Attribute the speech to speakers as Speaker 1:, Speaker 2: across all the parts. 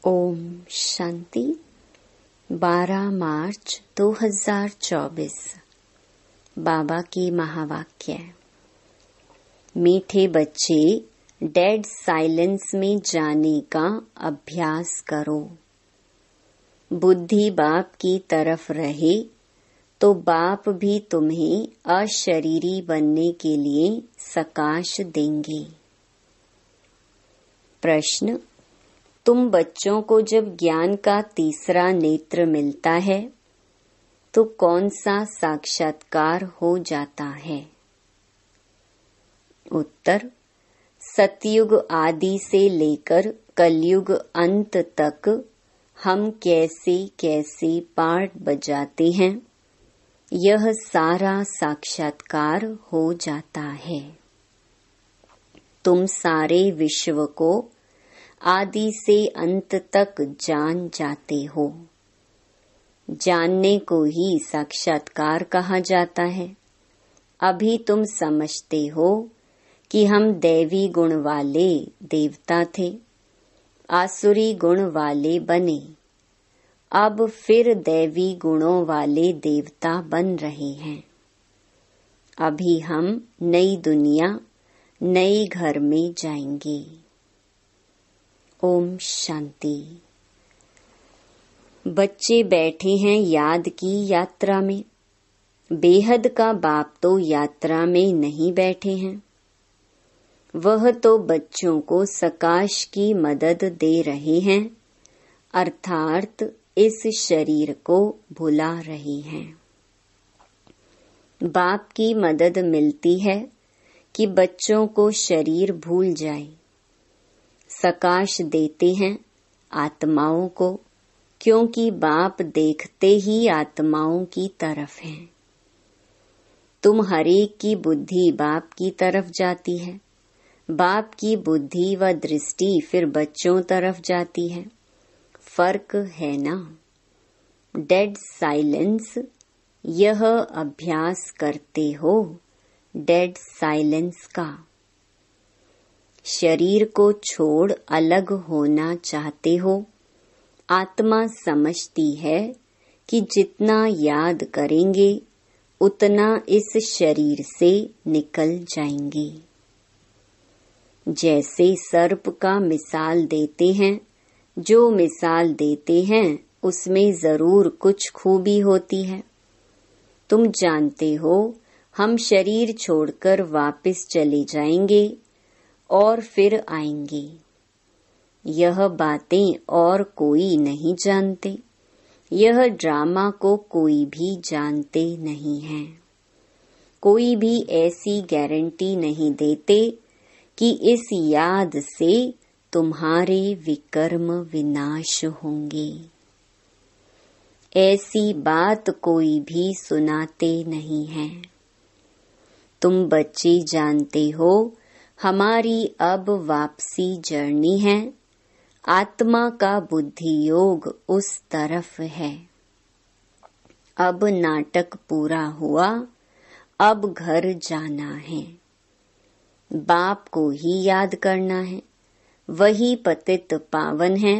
Speaker 1: ओम शांति। 12 मार्च 2024 बाबा की महावाक्य। मीठे बच्चे, डेड साइलेंस में जाने का अभ्यास करो। बुद्धि बाप की तरफ रहे तो बाप भी तुम्हें अशरीरी बनने के लिए सकाश देंगे। प्रश्न: तुम बच्चों को जब ज्ञान का तीसरा नेत्र मिलता है तो कौन सा साक्षात्कार हो जाता है? उत्तर: सतयुग आदि से लेकर कलयुग अंत तक हम कैसे कैसे पाठ बजाते हैं, यह सारा साक्षात्कार हो जाता है। तुम सारे विश्व को आदि से अंत तक जान जाते हो। जानने को ही साक्षात्कार कहा जाता है। अभी तुम समझते हो कि हम दैवी गुण वाले देवता थे, आसुरी गुण वाले बने, अब फिर दैवी गुणों वाले देवता बन रहे हैं। अभी हम नई दुनिया, नए घर में जाएंगे। ओम शांति। बच्चे बैठे हैं याद की यात्रा में। बेहद का बाप तो यात्रा में नहीं बैठे हैं, वह तो बच्चों को सकाश की मदद दे रहे हैं, अर्थात इस शरीर को भुला रहे हैं। बाप की मदद मिलती है कि बच्चों को शरीर भूल जाए। सकाश देते हैं आत्माओं को, क्योंकि बाप देखते ही आत्माओं की तरफ हैं। तुम हरेक की बुद्धि बाप की तरफ जाती है, बाप की बुद्धि व दृष्टि फिर बच्चों तरफ जाती है। फर्क है ना? डेड साइलेंस, यह अभ्यास करते हो डेड साइलेंस का। शरीर को छोड़ अलग होना चाहते हो। आत्मा समझती है कि जितना याद करेंगे उतना इस शरीर से निकल जाएंगे। जैसे सर्प का मिसाल देते हैं, जो मिसाल देते हैं उसमें जरूर कुछ खूबी होती है। तुम जानते हो हम शरीर छोड़कर वापस चले जाएंगे और फिर आएंगे। यह बातें और कोई नहीं जानते। यह ड्रामा को कोई भी जानते नहीं है। कोई भी ऐसी गारंटी नहीं देते कि इस याद से तुम्हारे विकर्म विनाश होंगे। ऐसी बात कोई भी सुनाते नहीं है। तुम बच्चे जानते हो हमारी अब वापसी जर्नी है। आत्मा का बुद्धि योग उस तरफ है। अब नाटक पूरा हुआ, अब घर जाना है। बाप को ही याद करना है, वही पतित पावन है।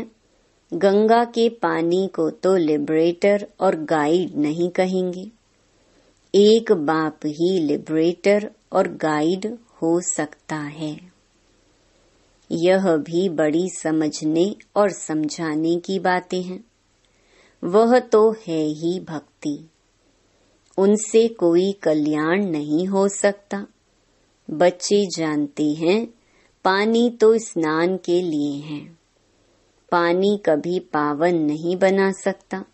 Speaker 1: गंगा के पानी को तो लिबरेटर और गाइड नहीं कहेंगे। एक बाप ही लिबरेटर और गाइड हो सकता है। यह भी बड़ी समझने और समझाने की बातें हैं। वह तो है ही भक्ति, उनसे कोई कल्याण नहीं हो सकता। बच्चे जानते हैं पानी तो स्नान के लिए है, पानी कभी पावन नहीं बना सकता।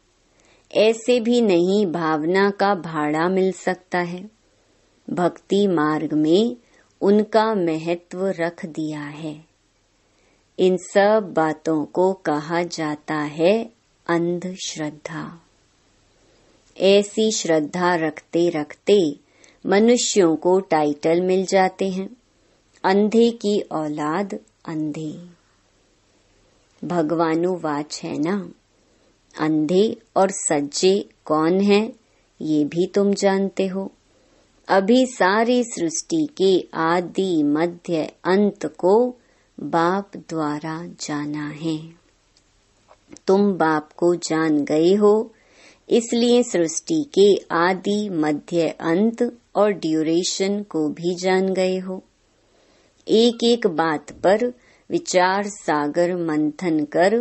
Speaker 1: ऐसे भी नहीं भावना का भाड़ा मिल सकता है। भक्ति मार्ग में उनका महत्व रख दिया है। इन सब बातों को कहा जाता है अंधश्रद्धा। ऐसी श्रद्धा रखते रखते मनुष्यों को टाइटल मिल जाते हैं, अंधे की औलाद अंधे। भगवानुवाच है ना, अंधे और सज्जे कौन है ये भी तुम जानते हो। अभी सारी सृष्टि के आदि मध्य अंत को बाप द्वारा जाना है। तुम बाप को जान गए हो, इसलिए सृष्टि के आदि, मध्य, अंत और ड्यूरेशन को भी जान गए हो। एक एक बात पर विचार सागर मंथन कर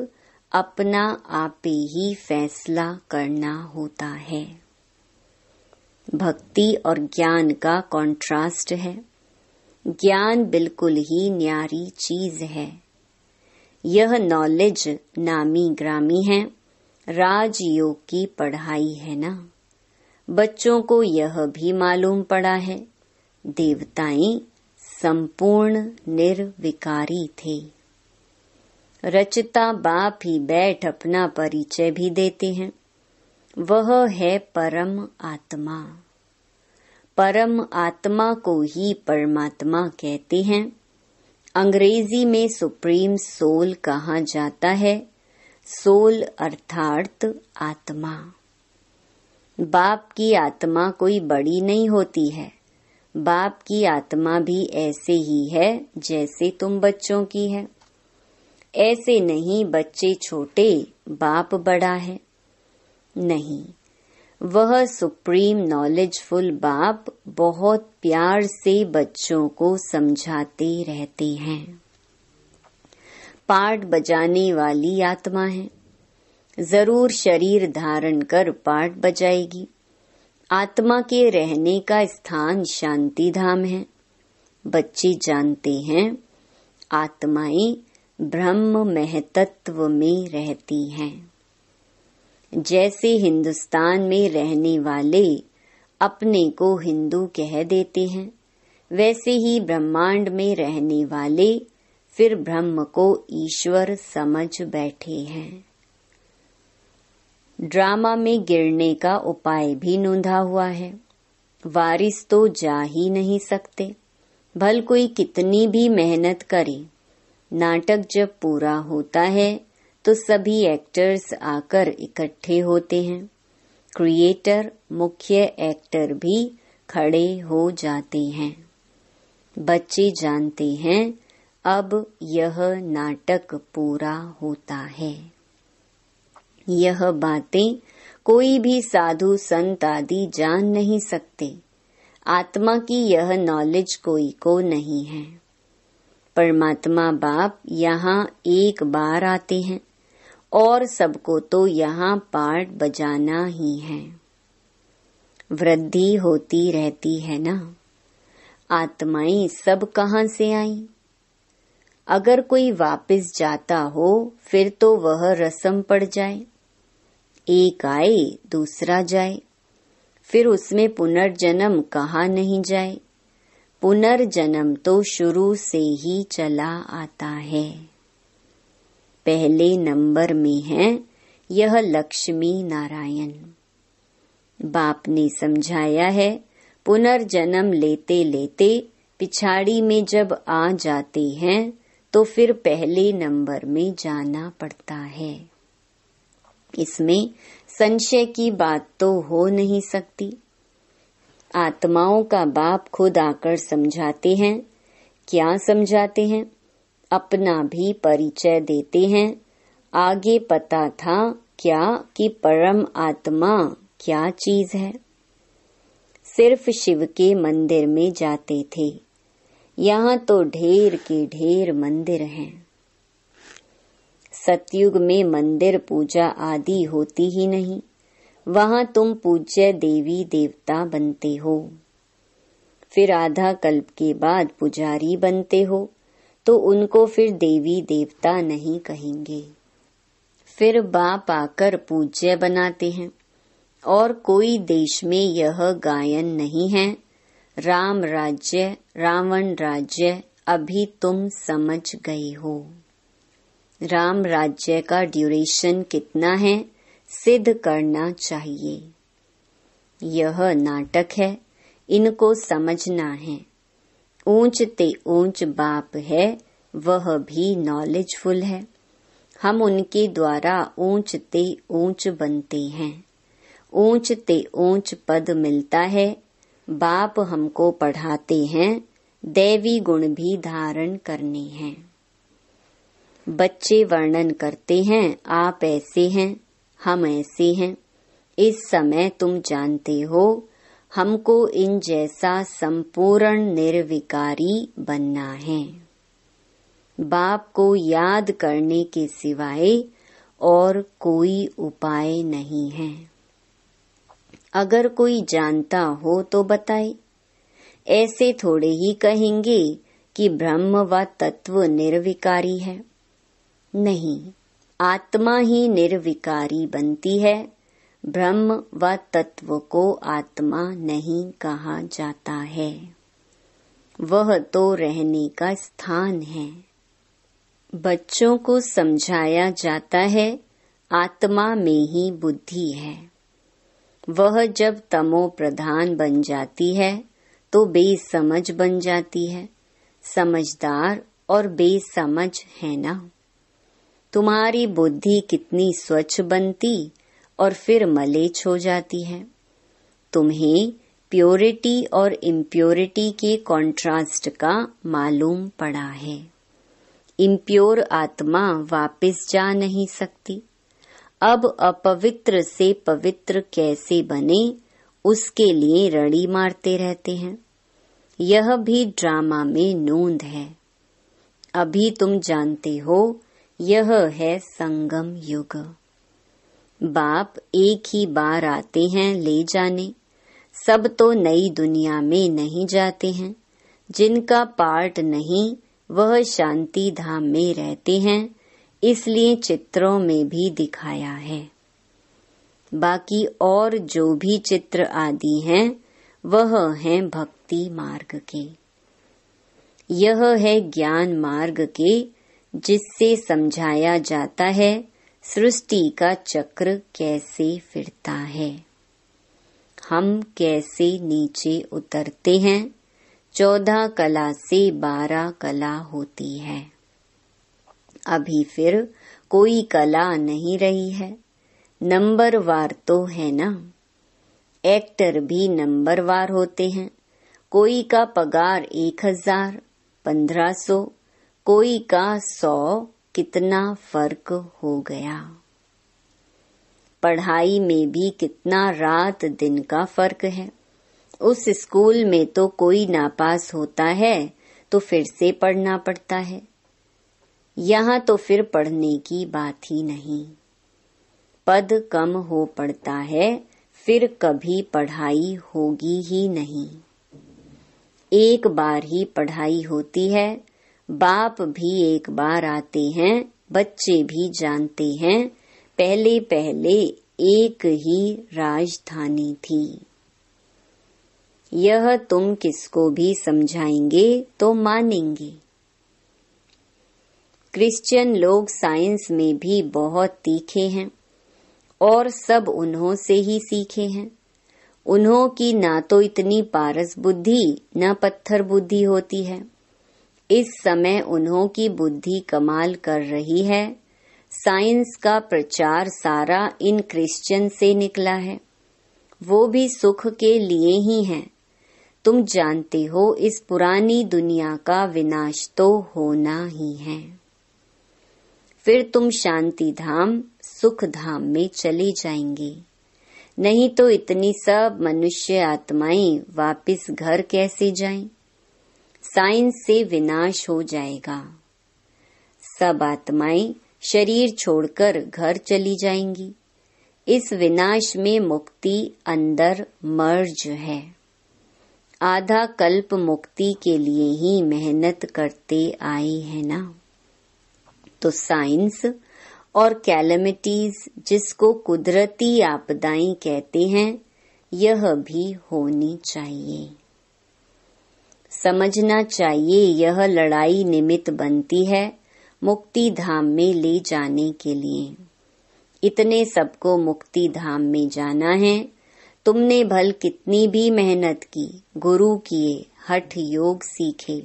Speaker 1: अपना आपे ही फैसला करना होता है। भक्ति और ज्ञान का कॉन्ट्रास्ट है। ज्ञान बिल्कुल ही न्यारी चीज है। यह नॉलेज नामी ग्रामी है, राजयोग की पढ़ाई है ना। बच्चों को यह भी मालूम पड़ा है, देवताएं संपूर्ण निर्विकारी थे। रचता बाप ही बैठ अपना परिचय भी देते हैं, वह है परम आत्मा। परम आत्मा को ही परमात्मा कहते हैं। अंग्रेजी में सुप्रीम सोल कहा जाता है। सोल अर्थात आत्मा। बाप की आत्मा कोई बड़ी नहीं होती है। बाप की आत्मा भी ऐसे ही है जैसे तुम बच्चों की है। ऐसे नहीं बच्चे छोटे, बाप बड़ा है, नहीं। वह सुप्रीम नॉलेजफुल बाप बहुत प्यार से बच्चों को समझाते रहते हैं। पाठ बजाने वाली आत्मा है, जरूर शरीर धारण कर पाठ बजाएगी। आत्मा के रहने का स्थान शांति धाम है। बच्चे जानते हैं आत्माएं ब्रह्म महतत्व में रहती हैं। जैसे हिंदुस्तान में रहने वाले अपने को हिंदू कह देते हैं, वैसे ही ब्रह्मांड में रहने वाले फिर ब्रह्म को ईश्वर समझ बैठे हैं। ड्रामा में गिरने का उपाय भी नोंधा हुआ है। वारिस तो जा ही नहीं सकते, भल कोई कितनी भी मेहनत करे। नाटक जब पूरा होता है तो सभी एक्टर्स आकर इकट्ठे होते हैं। क्रिएटर, मुख्य एक्टर भी खड़े हो जाते हैं। बच्चे जानते हैं अब यह नाटक पूरा होता है। यह बातें कोई भी साधु संत आदि जान नहीं सकते। आत्मा की यह नॉलेज कोई को नहीं है। परमात्मा बाप यहाँ एक बार आते हैं और सबको तो यहाँ पाठ बजाना ही है। वृद्धि होती रहती है ना। आत्माएं सब कहाँ से आई? अगर कोई वापस जाता हो फिर तो वह रस्म पड़ जाए। एक आए दूसरा जाए, फिर उसमें पुनर्जन्म कहा नहीं जाए। पुनर्जन्म तो शुरू से ही चला आता है। पहले नंबर में है यह लक्ष्मी नारायण। बाप ने समझाया है, पुनर्जन्म लेते लेते पिछाड़ी में जब आ जाते हैं तो फिर पहले नंबर में जाना पड़ता है। इसमें संशय की बात तो हो नहीं सकती। आत्माओं का बाप खुद आकर समझाते हैं। क्या समझाते हैं? अपना भी परिचय देते हैं। आगे पता था क्या कि परम आत्मा क्या चीज है। सिर्फ शिव के मंदिर में जाते थे। यहाँ तो ढेर के ढेर मंदिर हैं। सतयुग में मंदिर पूजा आदि होती ही नहीं। वहाँ तुम पूज्य देवी देवता बनते हो। फिर आधा कल्प के बाद पुजारी बनते हो तो उनको फिर देवी देवता नहीं कहेंगे। फिर बाप आकर पूज्य बनाते हैं। और कोई देश में यह गायन नहीं है, राम राज्य रावण राज्य अभी तुम समझ गए हो। राम राज्य का ड्यूरेशन कितना है सिद्ध करना चाहिए। यह नाटक है, इनको समझना है। ऊंच ते ऊंच बाप है, वह भी नॉलेजफुल है। हम उनके द्वारा ऊंच ते ऊंच बनते हैं। ऊंच ते ऊंच पद मिलता है। बाप हमको पढ़ाते हैं दैवी गुण भी धारण करने हैं। बच्चे वर्णन करते हैं, आप ऐसे हैं, हम ऐसे हैं। इस समय तुम जानते हो हमको इन जैसा संपूर्ण निर्विकारी बनना है। बाप को याद करने के सिवाय और कोई उपाय नहीं है। अगर कोई जानता हो तो बताए। ऐसे थोड़े ही कहेंगे कि ब्रह्म व तत्व निर्विकारी है। नहीं, आत्मा ही निर्विकारी बनती है। ब्रह्म व तत्व को आत्मा नहीं कहा जाता है, वह तो रहने का स्थान है। बच्चों को समझाया जाता है आत्मा में ही बुद्धि है। वह जब तमो प्रधान बन जाती है तो बेसमझ बन जाती है। समझदार और बेसमझ है ना। तुम्हारी बुद्धि कितनी स्वच्छ बनती और फिर मलेच्छ हो जाती है। तुम्हें प्योरिटी और इम्प्योरिटी के कॉन्ट्रास्ट का मालूम पड़ा है। इम्प्योर आत्मा वापस जा नहीं सकती। अब अपवित्र से पवित्र कैसे बने, उसके लिए रड़ी मारते रहते हैं। यह भी ड्रामा में नोंद है। अभी तुम जानते हो यह है संगम युग। बाप एक ही बार आते हैं ले जाने। सब तो नई दुनिया में नहीं जाते हैं। जिनका पार्ट नहीं वह शांति धाम में रहते हैं, इसलिए चित्रों में भी दिखाया है। बाकी और जो भी चित्र आदि हैं वह हैं भक्ति मार्ग के। यह है ज्ञान मार्ग के, जिससे समझाया जाता है सृष्टि का चक्र कैसे फिरता है, हम कैसे नीचे उतरते हैं। 14 कला से 12 कला होती है। अभी फिर कोई कला नहीं रही है। नंबरवार तो है ना। एक्टर भी नंबरवार होते हैं। कोई का पगार 1000, 1500, कोई का 100। कितना फर्क हो गया। पढ़ाई में भी कितना रात दिन का फर्क है। उस स्कूल में तो कोई नापास होता है तो फिर से पढ़ना पड़ता है। यहाँ तो फिर पढ़ने की बात ही नहीं। पद कम हो पड़ता है, फिर कभी पढ़ाई होगी ही नहीं। एक बार ही पढ़ाई होती है। बाप भी एक बार आते हैं, बच्चे भी जानते हैं पहले पहले एक ही राजधानी थी। यह तुम किसको भी समझाएंगे तो मानेंगे। क्रिश्चियन लोग साइंस में भी बहुत तीखे हैं और सब उन्हों से ही सीखे हैं। उन्हों की ना तो इतनी पारस बुद्धि न पत्थर बुद्धि होती है। इस समय उन्हों की बुद्धि कमाल कर रही है। साइंस का प्रचार सारा इन क्रिश्चियन से निकला है। वो भी सुख के लिए ही है। तुम जानते हो इस पुरानी दुनिया का विनाश तो होना ही है। फिर तुम शांति धाम सुख धाम में चले जाएंगे। नहीं तो इतनी सब मनुष्य आत्माएं वापिस घर कैसे जाएं? साइंस से विनाश हो जाएगा। सब आत्माएं शरीर छोड़कर घर चली जाएंगी। इस विनाश में मुक्ति अंदर मर्ज है। आधा कल्प मुक्ति के लिए ही मेहनत करते आए हैं ना। तो साइंस और कैलेमिटीज, जिसको कुदरती आपदाएं कहते हैं, यह भी होनी चाहिए। समझना चाहिए यह लड़ाई निमित्त बनती है मुक्ति धाम में ले जाने के लिए। इतने सबको मुक्ति धाम में जाना है। तुमने भल कितनी भी मेहनत की, गुरु किए, हठ योग सीखे,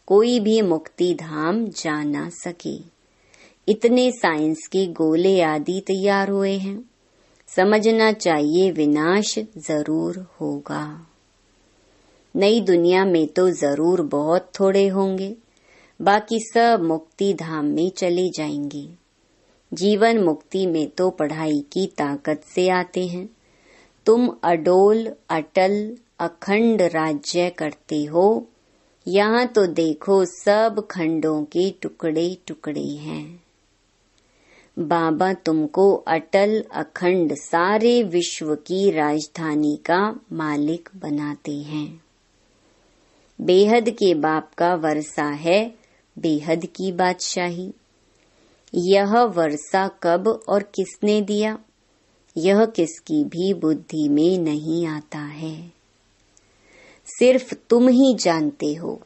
Speaker 1: कोई भी मुक्ति धाम जा ना सके। इतने साइंस के गोले आदि तैयार हुए हैं। समझना चाहिए विनाश जरूर होगा। नई दुनिया में तो जरूर बहुत थोड़े होंगे, बाकी सब मुक्ति धाम में चले जाएंगे। जीवन मुक्ति में तो पढ़ाई की ताकत से आते हैं। तुम अडोल अटल अखंड राज्य करते हो। यहाँ तो देखो सब खंडों के टुकड़े टुकड़े हैं। बाबा तुमको अटल अखंड सारे विश्व की राजधानी का मालिक बनाते हैं। बेहद के बाप का वर्षा है बेहद की बादशाही। यह वर्षा कब और किसने दिया, यह किसकी भी बुद्धि में नहीं आता है। सिर्फ तुम ही जानते हो।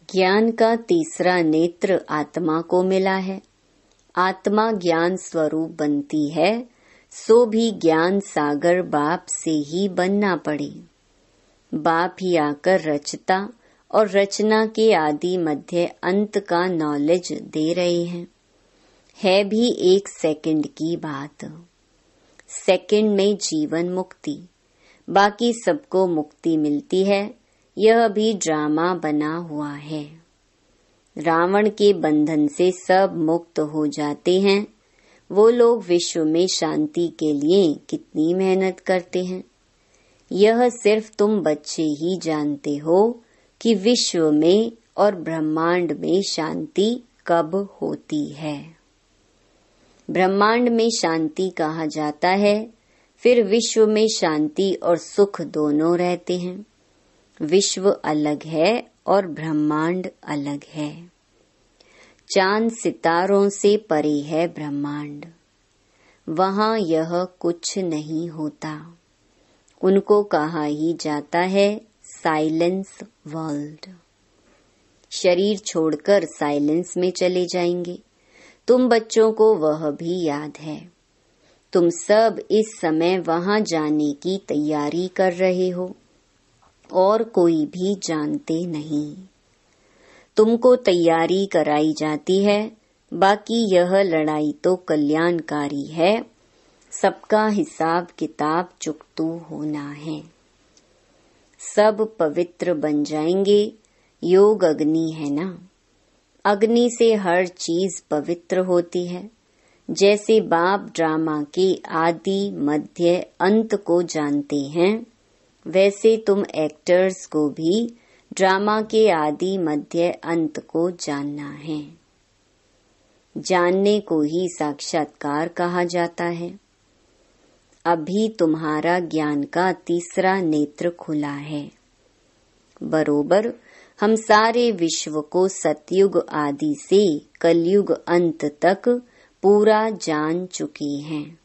Speaker 1: ज्ञान का तीसरा नेत्र आत्मा को मिला है। आत्मा ज्ञान स्वरूप बनती है, सो भी ज्ञान सागर बाप से ही बनना पड़े। बाप ही आकर रचता और रचना के आदि मध्य अंत का नॉलेज दे रहे हैं। है भी 1 सेकंड की बात। सेकंड में जीवन मुक्ति, बाकी सबको मुक्ति मिलती है। यह भी ड्रामा बना हुआ है। रावण के बंधन से सब मुक्त हो जाते हैं। वो लोग विश्व में शांति के लिए कितनी मेहनत करते हैं। यह सिर्फ तुम बच्चे ही जानते हो कि विश्व में और ब्रह्मांड में शांति कब होती है। ब्रह्मांड में शांति कहा जाता है, फिर विश्व में शांति और सुख दोनों रहते हैं। विश्व अलग है और ब्रह्मांड अलग है। चांद सितारों से परे है ब्रह्मांड। वहाँ यह कुछ नहीं होता। उनको कहा ही जाता है साइलेंस वर्ल्ड। शरीर छोड़कर साइलेंस में चले जाएंगे। तुम बच्चों को वह भी याद है। तुम सब इस समय वहाँ जाने की तैयारी कर रहे हो और कोई भी जानते नहीं। तुमको तैयारी कराई जाती है। बाकी यह लड़ाई तो कल्याणकारी है। सबका हिसाब किताब चुकतू होना है। सब पवित्र बन जाएंगे। योग अग्नि है ना। अग्नि से हर चीज पवित्र होती है। जैसे बाप ड्रामा के आदि मध्य अंत को जानते हैं, वैसे तुम एक्टर्स को भी ड्रामा के आदि मध्य अंत को जानना है। जानने को ही साक्षात्कार कहा जाता है। अभी तुम्हारा ज्ञान का तीसरा नेत्र खुला है। बरोबर हम सारे विश्व को सतयुग आदि से कलयुग अंत तक पूरा जान चुके हैं।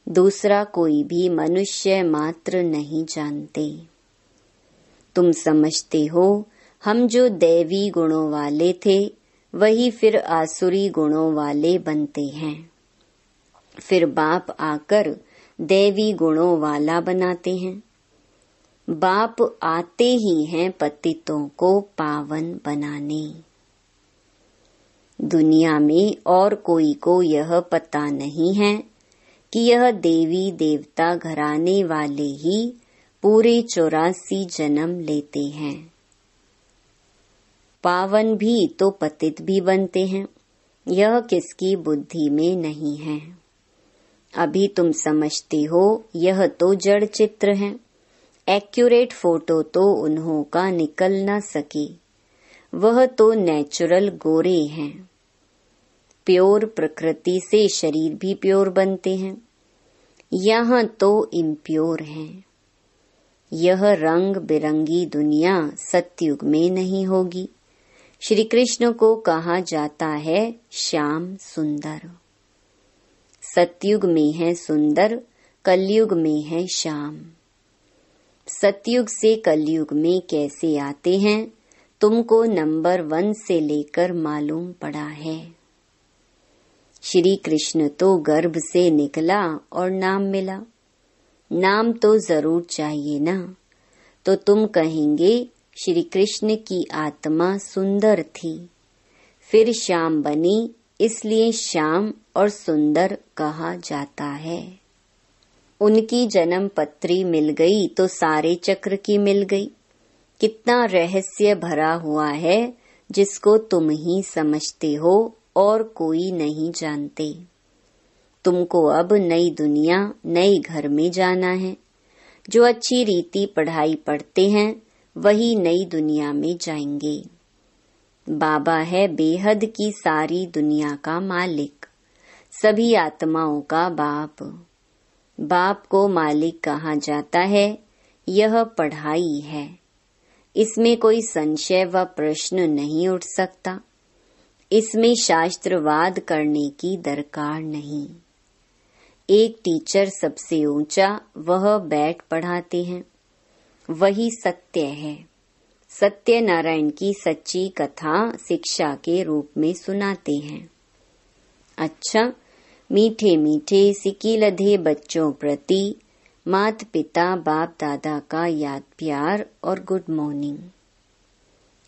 Speaker 1: दूसरा कोई भी मनुष्य मात्र नहीं जानते। तुम समझते हो हम जो दैवी गुणों वाले थे वही फिर आसुरी गुणों वाले बनते हैं। फिर बाप आकर दैवी गुणों वाला बनाते हैं। बाप आते ही हैं पतितों को पावन बनाने। दुनिया में और कोई को यह पता नहीं है कि यह देवी देवता घराने वाले ही पूरे 84 जन्म लेते हैं। पावन भी तो पतित भी बनते हैं। यह किसकी बुद्धि में नहीं है। अभी तुम समझते हो यह तो जड़ चित्र है। एक्यूरेट फोटो तो उन्हों का निकल न सके। वह तो नेचुरल गोरे हैं। प्योर प्रकृति से शरीर भी प्योर बनते हैं। यहाँ तो इम्प्योर हैं। यह रंग बिरंगी दुनिया सतयुग में नहीं होगी। श्री कृष्ण को कहा जाता है श्याम सुंदर। सतयुग में है सुंदर, कलयुग में है श्याम। सतयुग से कलयुग में कैसे आते हैं तुमको नंबर 1 से लेकर मालूम पड़ा है। श्री कृष्ण तो गर्भ से निकला और नाम मिला। नाम तो जरूर चाहिए ना। तो तुम कहेंगे श्री कृष्ण की आत्मा सुंदर थी, फिर श्याम बनी, इसलिए श्याम और सुंदर कहा जाता है। उनकी जन्म पत्री मिल गई तो सारे चक्र की मिल गई। कितना रहस्य भरा हुआ है जिसको तुम ही समझते हो और कोई नहीं जानते। तुमको अब नई दुनिया, नए घर में जाना है। जो अच्छी रीति पढ़ाई पढ़ते हैं वही नई दुनिया में जाएंगे। बाबा है बेहद की सारी दुनिया का मालिक, सभी आत्माओं का बाप। बाप को मालिक कहा जाता है, यह पढ़ाई है। इसमें कोई संशय व प्रश्न नहीं उठ सकता। इसमें शास्त्रवाद करने की दरकार नहीं। एक टीचर सबसे ऊंचा, वह बैठ पढ़ाते हैं, वही सत्य है। सत्यनारायण की सच्ची कथा शिक्षा के रूप में सुनाते हैं। अच्छा, मीठे मीठे सिकीलधे बच्चों प्रति माता पिता बाप दादा का याद प्यार और गुड मॉर्निंग।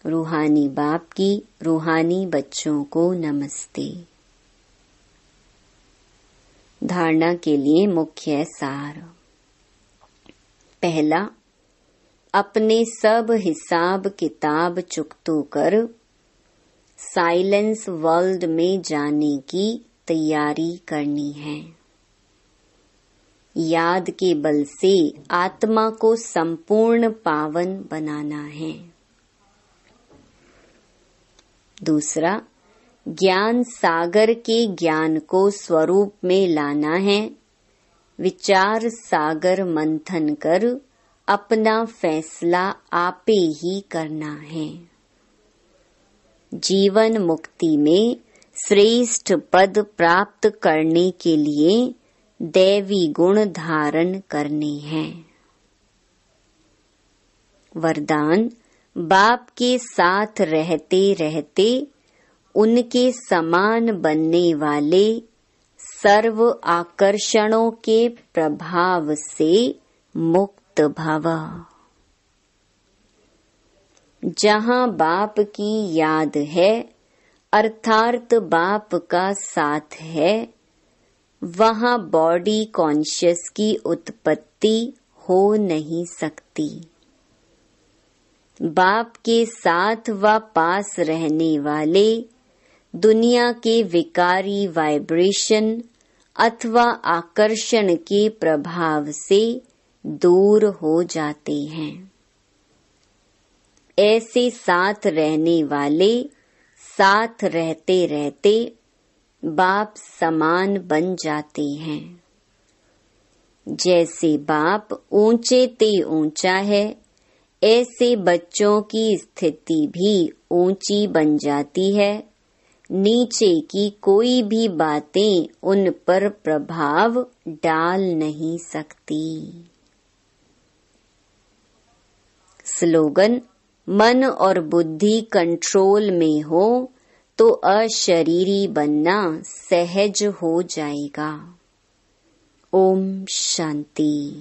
Speaker 1: रूहानी बाप की रूहानी बच्चों को नमस्ते। धारणा के लिए मुख्य सार। पहला, अपने सब हिसाब किताब चुकतो कर साइलेंस वर्ल्ड में जाने की तैयारी करनी है। याद के बल से आत्मा को संपूर्ण पावन बनाना है। दूसरा, ज्ञान सागर के ज्ञान को स्वरूप में लाना है। विचार सागर मंथन कर अपना फैसला आपे ही करना है। जीवन मुक्ति में श्रेष्ठ पद प्राप्त करने के लिए दैवी गुण धारण करने हैं। वरदान, बाप के साथ रहते रहते उनके समान बनने वाले सर्व आकर्षणों के प्रभाव से मुक्त भव। जहाँ बाप की याद है अर्थात बाप का साथ है, वहाँ बॉडी कॉन्शियस की उत्पत्ति हो नहीं सकती। बाप के साथ व पास रहने वाले दुनिया के विकारी वाइब्रेशन अथवा आकर्षण के प्रभाव से दूर हो जाते हैं। ऐसे साथ रहने वाले साथ रहते रहते बाप समान बन जाते हैं। जैसे बाप ऊंचे ते ऊंचा है, ऐसे बच्चों की स्थिति भी ऊंची बन जाती है। नीचे की कोई भी बातें उन पर प्रभाव डाल नहीं सकती। स्लोगन, मन और बुद्धि कंट्रोल में हो तो अशरीरी बनना सहज हो जाएगा। ओम शांति।